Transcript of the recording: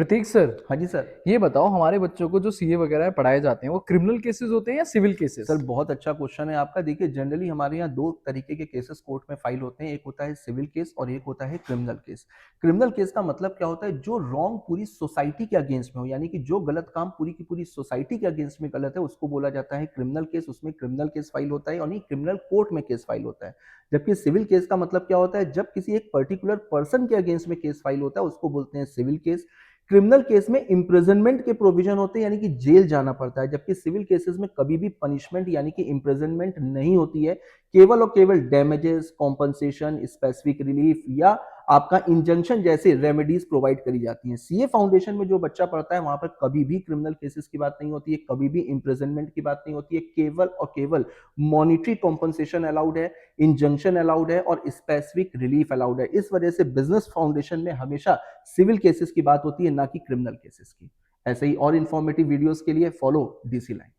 प्रतीक sir, हाँ जी sir. ये बताओ हमारे बच्चों को जो सीए वगैरह पढ़ाए जाते हैं वो क्रिमिनल केसेस होते हैं या सिविल सर केसेस? बहुत अच्छा क्वेश्चन है आपका। देखिए जनरली हमारे यहाँ दो तरीके के केसेस कोर्ट में फाइल होते हैं, एक होता है सिविल केस और एक होता है क्रिमिनल केस। क्रिमिनल केस का मतलब क्या होता है, जो रॉन्ग पूरी सोसाइटी के अगेंस्ट में हो, यानी कि जो गलत काम पूरी की पूरी सोसाइटी के अगेंस्ट में गलत है उसको बोला जाता है क्रिमिनल केस। उसमें क्रिमिनल केस फाइल होता है और नहीं क्रिमिनल कोर्ट में केस फाइल होता है। जबकि सिविल केस का मतलब क्या होता है, जब किसी एक पर्टिकुलर पर्सन के अगेंस्ट में केस फाइल होता है उसको बोलते हैं सिविल केस। क्रिमिनल केस में इम्प्रिजनमेंट के प्रोविजन होते हैं, यानी कि जेल जाना पड़ता है, जबकि सिविल केसेस में कभी भी पनिशमेंट यानी कि इम्प्रिजनमेंट नहीं होती है। केवल और केवल डैमेजेस, कॉम्पनसेशन, स्पेसिफिक रिलीफ या आपका इंजंक्शन जैसे रेमेडीज प्रोवाइड करी जाती हैं। सीए फाउंडेशन में जो बच्चा पढ़ता है वहां पर कभी भी क्रिमिनल केसेस की बात नहीं होती है, कभी भी इम्प्रिजनमेंट की बात नहीं होती है। केवल और केवल मॉनिटरी कॉम्पनसेशन अलाउड है, इंजंक्शन अलाउड है और स्पेसिफिक रिलीफ अलाउड है। इस वजह से बिजनेस फाउंडेशन में हमेशा सिविल केसेस की बात होती है, ना कि क्रिमिनल केसेस की। ऐसे ही और इंफॉर्मेटिव वीडियोस के लिए फॉलो डीसी लाइन।